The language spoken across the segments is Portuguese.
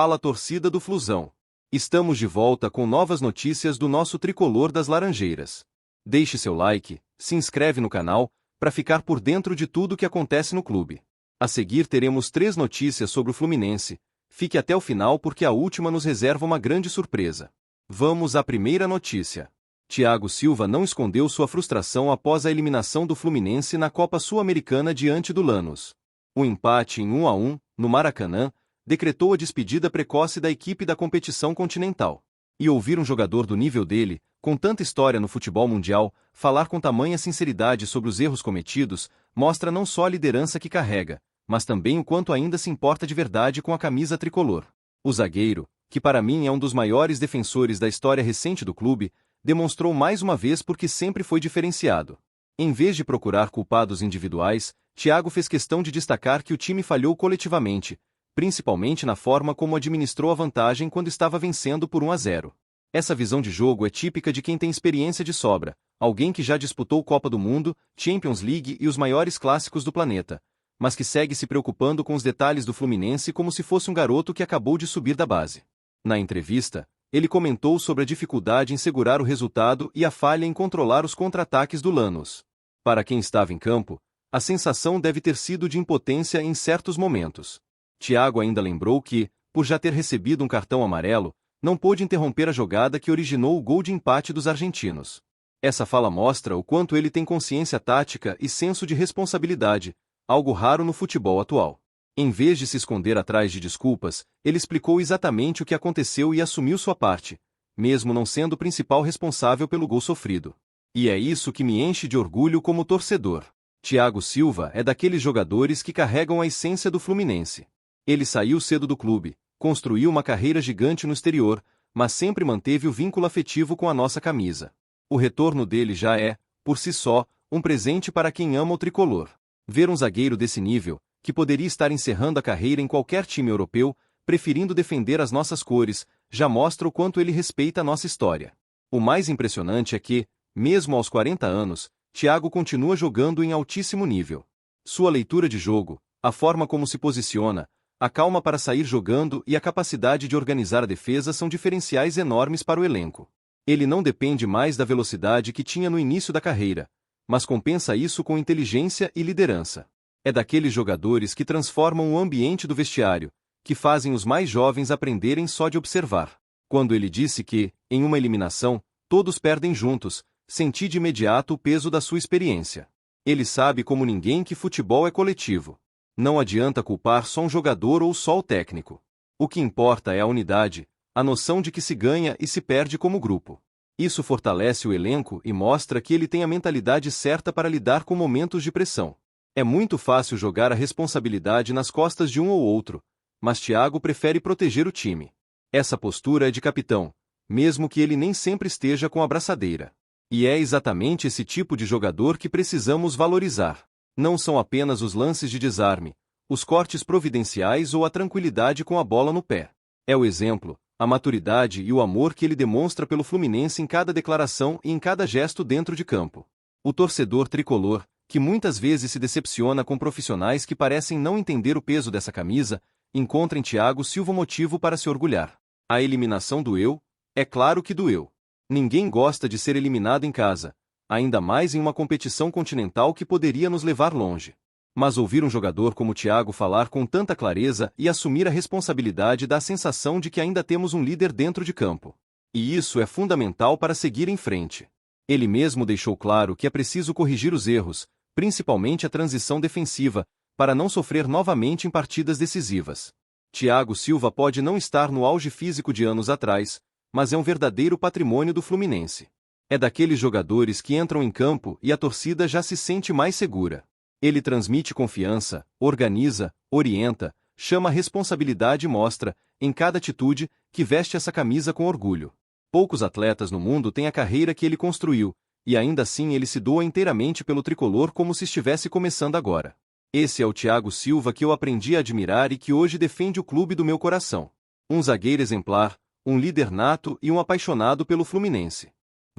Fala torcida do Flusão. Estamos de volta com novas notícias do nosso tricolor das Laranjeiras. Deixe seu like, se inscreve no canal, para ficar por dentro de tudo que acontece no clube. A seguir teremos 3 notícias sobre o Fluminense. Fique até o final porque a última nos reserva uma grande surpresa. Vamos à primeira notícia. Thiago Silva não escondeu sua frustração após a eliminação do Fluminense na Copa Sul-Americana diante do Lanús. O empate em 1-1, no Maracanã, decretou a despedida precoce da equipe da competição continental. E ouvir um jogador do nível dele, com tanta história no futebol mundial, falar com tamanha sinceridade sobre os erros cometidos, mostra não só a liderança que carrega, mas também o quanto ainda se importa de verdade com a camisa tricolor. O zagueiro, que para mim é um dos maiores defensores da história recente do clube, demonstrou mais uma vez porque sempre foi diferenciado. Em vez de procurar culpados individuais, Thiago fez questão de destacar que o time falhou coletivamente, principalmente na forma como administrou a vantagem quando estava vencendo por 1-0. Essa visão de jogo é típica de quem tem experiência de sobra, alguém que já disputou Copa do Mundo, Champions League e os maiores clássicos do planeta, mas que segue se preocupando com os detalhes do Fluminense como se fosse um garoto que acabou de subir da base. Na entrevista, ele comentou sobre a dificuldade em segurar o resultado e a falha em controlar os contra-ataques do Lanús. Para quem estava em campo, a sensação deve ter sido de impotência em certos momentos. Thiago ainda lembrou que, por já ter recebido um cartão amarelo, não pôde interromper a jogada que originou o gol de empate dos argentinos. Essa fala mostra o quanto ele tem consciência tática e senso de responsabilidade, algo raro no futebol atual. Em vez de se esconder atrás de desculpas, ele explicou exatamente o que aconteceu e assumiu sua parte, mesmo não sendo o principal responsável pelo gol sofrido. E é isso que me enche de orgulho como torcedor. Thiago Silva é daqueles jogadores que carregam a essência do Fluminense. Ele saiu cedo do clube, construiu uma carreira gigante no exterior, mas sempre manteve o vínculo afetivo com a nossa camisa. O retorno dele já é, por si só, um presente para quem ama o tricolor. Ver um zagueiro desse nível, que poderia estar encerrando a carreira em qualquer time europeu, preferindo defender as nossas cores, já mostra o quanto ele respeita a nossa história. O mais impressionante é que, mesmo aos 40 anos, Thiago continua jogando em altíssimo nível. Sua leitura de jogo, a forma como se posiciona, a calma para sair jogando e a capacidade de organizar a defesa são diferenciais enormes para o elenco. Ele não depende mais da velocidade que tinha no início da carreira, mas compensa isso com inteligência e liderança. É daqueles jogadores que transformam o ambiente do vestiário, que fazem os mais jovens aprenderem só de observar. Quando ele disse que, em uma eliminação, todos perdem juntos, senti de imediato o peso da sua experiência. Ele sabe como ninguém que futebol é coletivo. Não adianta culpar só um jogador ou só o técnico. O que importa é a unidade, a noção de que se ganha e se perde como grupo. Isso fortalece o elenco e mostra que ele tem a mentalidade certa para lidar com momentos de pressão. É muito fácil jogar a responsabilidade nas costas de um ou outro, mas Thiago prefere proteger o time. Essa postura é de capitão, mesmo que ele nem sempre esteja com a braçadeira. E é exatamente esse tipo de jogador que precisamos valorizar. Não são apenas os lances de desarme, os cortes providenciais ou a tranquilidade com a bola no pé. É o exemplo, a maturidade e o amor que ele demonstra pelo Fluminense em cada declaração e em cada gesto dentro de campo. O torcedor tricolor, que muitas vezes se decepciona com profissionais que parecem não entender o peso dessa camisa, encontra em Thiago Silva motivo para se orgulhar. A eliminação doeu? É claro que doeu. Ninguém gosta de ser eliminado em casa, ainda mais em uma competição continental que poderia nos levar longe. Mas ouvir um jogador como Thiago falar com tanta clareza e assumir a responsabilidade dá a sensação de que ainda temos um líder dentro de campo. E isso é fundamental para seguir em frente. Ele mesmo deixou claro que é preciso corrigir os erros, principalmente a transição defensiva, para não sofrer novamente em partidas decisivas. Thiago Silva pode não estar no auge físico de anos atrás, mas é um verdadeiro patrimônio do Fluminense. É daqueles jogadores que entram em campo e a torcida já se sente mais segura. Ele transmite confiança, organiza, orienta, chama a responsabilidade e mostra, em cada atitude, que veste essa camisa com orgulho. Poucos atletas no mundo têm a carreira que ele construiu, e ainda assim ele se doa inteiramente pelo tricolor como se estivesse começando agora. Esse é o Thiago Silva que eu aprendi a admirar e que hoje defende o clube do meu coração. Um zagueiro exemplar, um líder nato e um apaixonado pelo Fluminense.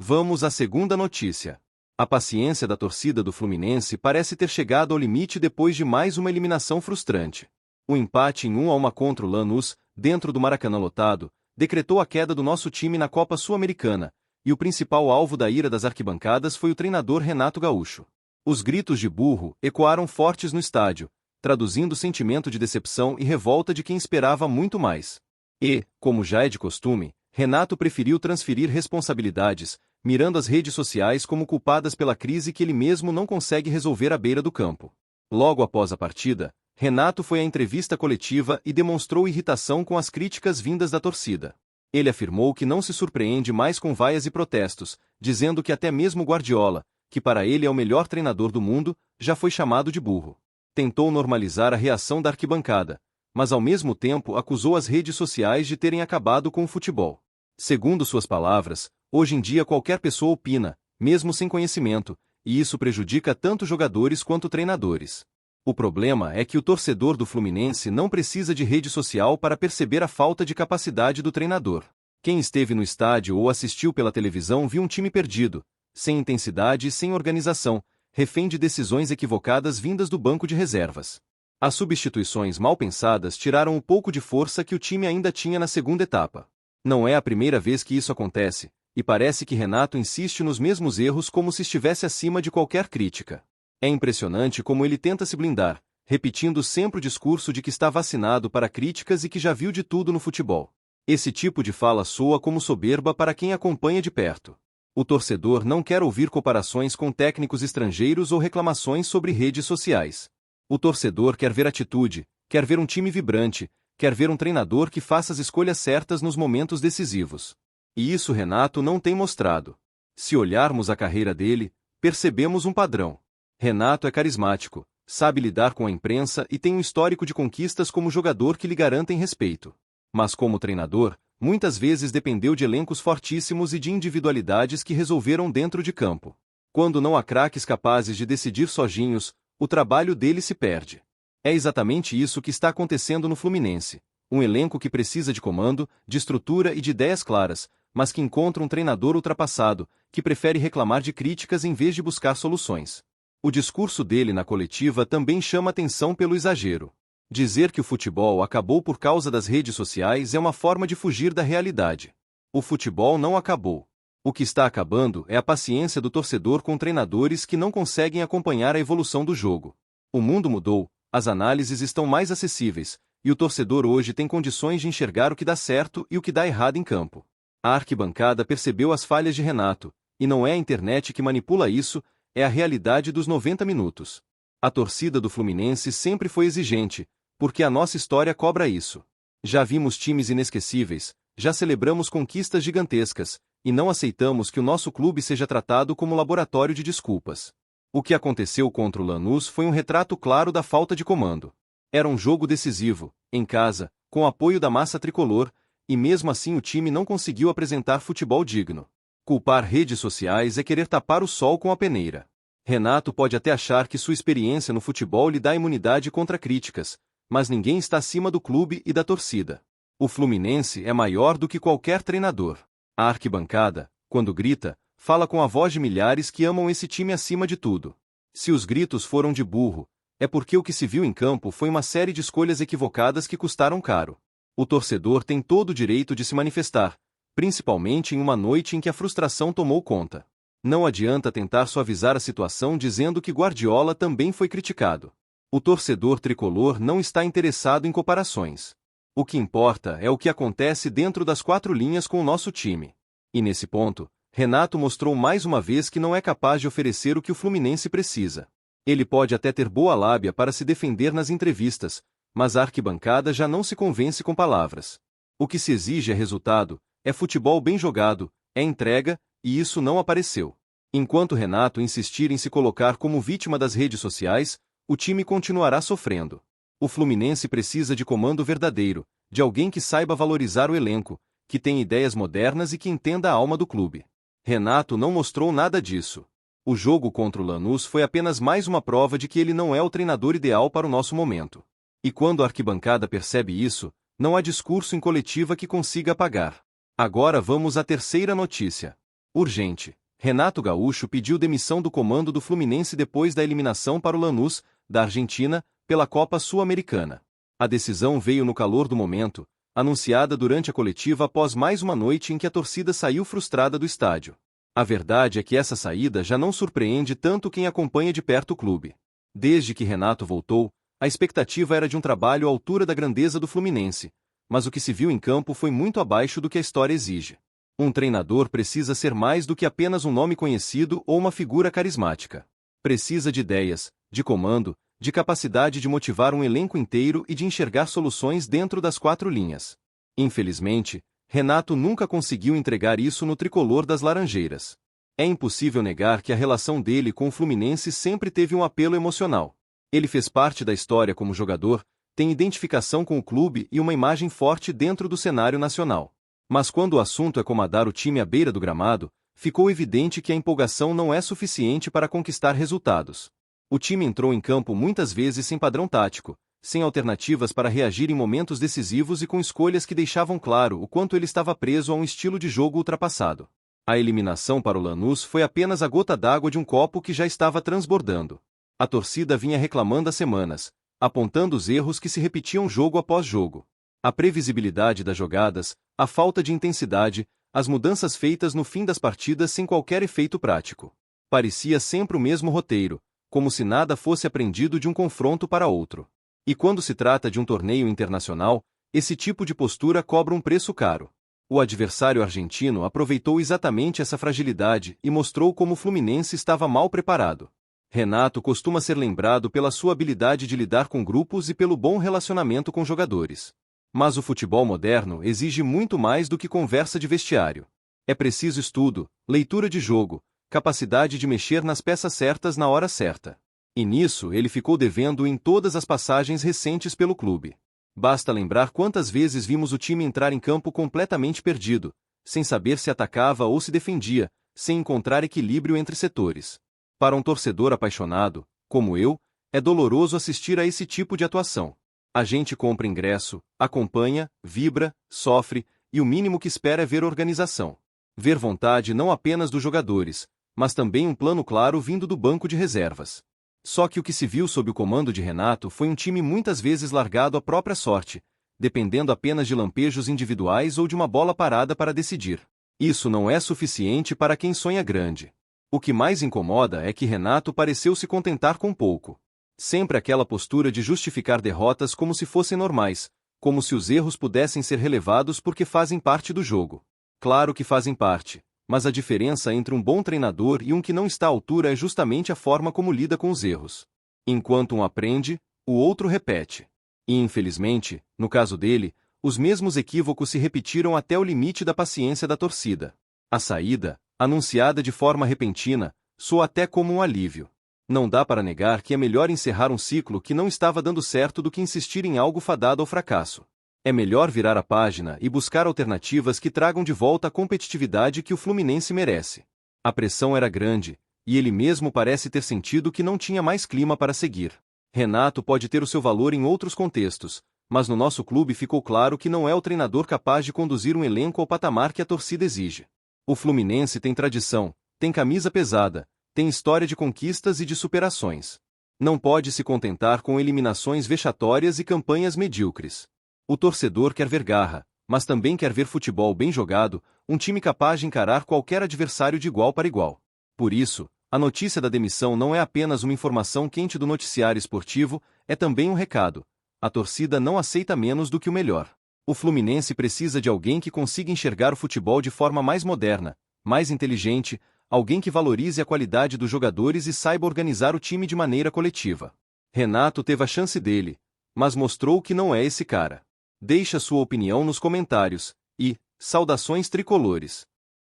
Vamos à segunda notícia. A paciência da torcida do Fluminense parece ter chegado ao limite depois de mais uma eliminação frustrante. O empate em 1-1 contra o Lanús dentro do Maracanã lotado, decretou a queda do nosso time na Copa Sul-Americana, e o principal alvo da ira das arquibancadas foi o treinador Renato Gaúcho. Os gritos de burro ecoaram fortes no estádio, traduzindo o sentimento de decepção e revolta de quem esperava muito mais. E, como já é de costume, Renato preferiu transferir responsabilidades, mirando as redes sociais como culpadas pela crise que ele mesmo não consegue resolver à beira do campo. Logo após a partida, Renato foi à entrevista coletiva e demonstrou irritação com as críticas vindas da torcida. Ele afirmou que não se surpreende mais com vaias e protestos, dizendo que até mesmo Guardiola, que para ele é o melhor treinador do mundo, já foi chamado de burro. Tentou normalizar a reação da arquibancada, mas ao mesmo tempo acusou as redes sociais de terem acabado com o futebol. Segundo suas palavras, hoje em dia qualquer pessoa opina, mesmo sem conhecimento, e isso prejudica tanto jogadores quanto treinadores. O problema é que o torcedor do Fluminense não precisa de rede social para perceber a falta de capacidade do treinador. Quem esteve no estádio ou assistiu pela televisão viu um time perdido, sem intensidade e sem organização, refém de decisões equivocadas vindas do banco de reservas. As substituições mal pensadas tiraram o pouco de força que o time ainda tinha na segunda etapa. Não é a primeira vez que isso acontece, e parece que Renato insiste nos mesmos erros como se estivesse acima de qualquer crítica. É impressionante como ele tenta se blindar, repetindo sempre o discurso de que está vacinado para críticas e que já viu de tudo no futebol. Esse tipo de fala soa como soberba para quem acompanha de perto. O torcedor não quer ouvir comparações com técnicos estrangeiros ou reclamações sobre redes sociais. O torcedor quer ver atitude, quer ver um time vibrante, quer ver um treinador que faça as escolhas certas nos momentos decisivos. E isso Renato não tem mostrado. Se olharmos a carreira dele, percebemos um padrão. Renato é carismático, sabe lidar com a imprensa e tem um histórico de conquistas como jogador que lhe garantem respeito. Mas como treinador, muitas vezes dependeu de elencos fortíssimos e de individualidades que resolveram dentro de campo. Quando não há craques capazes de decidir sozinhos, o trabalho dele se perde. É exatamente isso que está acontecendo no Fluminense. Um elenco que precisa de comando, de estrutura e de ideias claras, mas que encontra um treinador ultrapassado, que prefere reclamar de críticas em vez de buscar soluções. O discurso dele na coletiva também chama atenção pelo exagero. Dizer que o futebol acabou por causa das redes sociais é uma forma de fugir da realidade. O futebol não acabou. O que está acabando é a paciência do torcedor com treinadores que não conseguem acompanhar a evolução do jogo. O mundo mudou, as análises estão mais acessíveis, e o torcedor hoje tem condições de enxergar o que dá certo e o que dá errado em campo. A arquibancada percebeu as falhas de Renato, e não é a internet que manipula isso, é a realidade dos 90 minutos. A torcida do Fluminense sempre foi exigente, porque a nossa história cobra isso. Já vimos times inesquecíveis, já celebramos conquistas gigantescas, e não aceitamos que o nosso clube seja tratado como laboratório de desculpas. O que aconteceu contra o Lanús foi um retrato claro da falta de comando. Era um jogo decisivo, em casa, com apoio da massa tricolor, e mesmo assim o time não conseguiu apresentar futebol digno. Culpar redes sociais é querer tapar o sol com a peneira. Renato pode até achar que sua experiência no futebol lhe dá imunidade contra críticas, mas ninguém está acima do clube e da torcida. O Fluminense é maior do que qualquer treinador. A arquibancada, quando grita, fala com a voz de milhares que amam esse time acima de tudo. Se os gritos foram de burro, é porque o que se viu em campo foi uma série de escolhas equivocadas que custaram caro. O torcedor tem todo o direito de se manifestar, principalmente em uma noite em que a frustração tomou conta. Não adianta tentar suavizar a situação dizendo que Guardiola também foi criticado. O torcedor tricolor não está interessado em comparações. O que importa é o que acontece dentro das quatro linhas com o nosso time. E nesse ponto, Renato mostrou mais uma vez que não é capaz de oferecer o que o Fluminense precisa. Ele pode até ter boa lábia para se defender nas entrevistas, mas a arquibancada já não se convence com palavras. O que se exige é resultado, é futebol bem jogado, é entrega, e isso não apareceu. Enquanto Renato insistir em se colocar como vítima das redes sociais, o time continuará sofrendo. O Fluminense precisa de comando verdadeiro, de alguém que saiba valorizar o elenco, que tenha ideias modernas e que entenda a alma do clube. Renato não mostrou nada disso. O jogo contra o Lanús foi apenas mais uma prova de que ele não é o treinador ideal para o nosso momento. E quando a arquibancada percebe isso, não há discurso em coletiva que consiga apagar. Agora vamos à terceira notícia. Urgente. Renato Gaúcho pediu demissão do comando do Fluminense depois da eliminação para o Lanús, da Argentina, pela Copa Sul-Americana. A decisão veio no calor do momento, anunciada durante a coletiva após mais uma noite em que a torcida saiu frustrada do estádio. A verdade é que essa saída já não surpreende tanto quem acompanha de perto o clube. Desde que Renato voltou, a expectativa era de um trabalho à altura da grandeza do Fluminense, mas o que se viu em campo foi muito abaixo do que a história exige. Um treinador precisa ser mais do que apenas um nome conhecido ou uma figura carismática. Precisa de ideias, de comando, de capacidade de motivar um elenco inteiro e de enxergar soluções dentro das quatro linhas. Infelizmente, Renato nunca conseguiu entregar isso no tricolor das Laranjeiras. É impossível negar que a relação dele com o Fluminense sempre teve um apelo emocional. Ele fez parte da história como jogador, tem identificação com o clube e uma imagem forte dentro do cenário nacional. Mas quando o assunto é comandar o time à beira do gramado, ficou evidente que a empolgação não é suficiente para conquistar resultados. O time entrou em campo muitas vezes sem padrão tático, sem alternativas para reagir em momentos decisivos e com escolhas que deixavam claro o quanto ele estava preso a um estilo de jogo ultrapassado. A eliminação para o Lanús foi apenas a gota d'água de um copo que já estava transbordando. A torcida vinha reclamando há semanas, apontando os erros que se repetiam jogo após jogo. A previsibilidade das jogadas, a falta de intensidade, as mudanças feitas no fim das partidas sem qualquer efeito prático. Parecia sempre o mesmo roteiro, como se nada fosse aprendido de um confronto para outro. E quando se trata de um torneio internacional, esse tipo de postura cobra um preço caro. O adversário argentino aproveitou exatamente essa fragilidade e mostrou como o Fluminense estava mal preparado. Renato costuma ser lembrado pela sua habilidade de lidar com grupos e pelo bom relacionamento com jogadores. Mas o futebol moderno exige muito mais do que conversa de vestiário. É preciso estudo, leitura de jogo, capacidade de mexer nas peças certas na hora certa. E nisso ele ficou devendo em todas as passagens recentes pelo clube. Basta lembrar quantas vezes vimos o time entrar em campo completamente perdido, sem saber se atacava ou se defendia, sem encontrar equilíbrio entre setores. Para um torcedor apaixonado, como eu, é doloroso assistir a esse tipo de atuação. A gente compra ingresso, acompanha, vibra, sofre, e o mínimo que espera é ver organização. Ver vontade não apenas dos jogadores, mas também um plano claro vindo do banco de reservas. Só que o que se viu sob o comando de Renato foi um time muitas vezes largado à própria sorte, dependendo apenas de lampejos individuais ou de uma bola parada para decidir. Isso não é suficiente para quem sonha grande. O que mais incomoda é que Renato pareceu se contentar com pouco. Sempre aquela postura de justificar derrotas como se fossem normais, como se os erros pudessem ser relevados porque fazem parte do jogo. Claro que fazem parte, mas a diferença entre um bom treinador e um que não está à altura é justamente a forma como lida com os erros. Enquanto um aprende, o outro repete. E infelizmente, no caso dele, os mesmos equívocos se repetiram até o limite da paciência da torcida. A saída, anunciada de forma repentina, soa até como um alívio. Não dá para negar que é melhor encerrar um ciclo que não estava dando certo do que insistir em algo fadado ao fracasso. É melhor virar a página e buscar alternativas que tragam de volta a competitividade que o Fluminense merece. A pressão era grande, e ele mesmo parece ter sentido que não tinha mais clima para seguir. Renato pode ter o seu valor em outros contextos, mas no nosso clube ficou claro que não é o treinador capaz de conduzir um elenco ao patamar que a torcida exige. O Fluminense tem tradição, tem camisa pesada, tem história de conquistas e de superações. Não pode se contentar com eliminações vexatórias e campanhas medíocres. O torcedor quer ver garra, mas também quer ver futebol bem jogado, um time capaz de encarar qualquer adversário de igual para igual. Por isso, a notícia da demissão não é apenas uma informação quente do noticiário esportivo, é também um recado. A torcida não aceita menos do que o melhor. O Fluminense precisa de alguém que consiga enxergar o futebol de forma mais moderna, mais inteligente, alguém que valorize a qualidade dos jogadores e saiba organizar o time de maneira coletiva. Renato teve a chance dele, mas mostrou que não é esse cara. Deixe a sua opinião nos comentários e, saudações tricolores!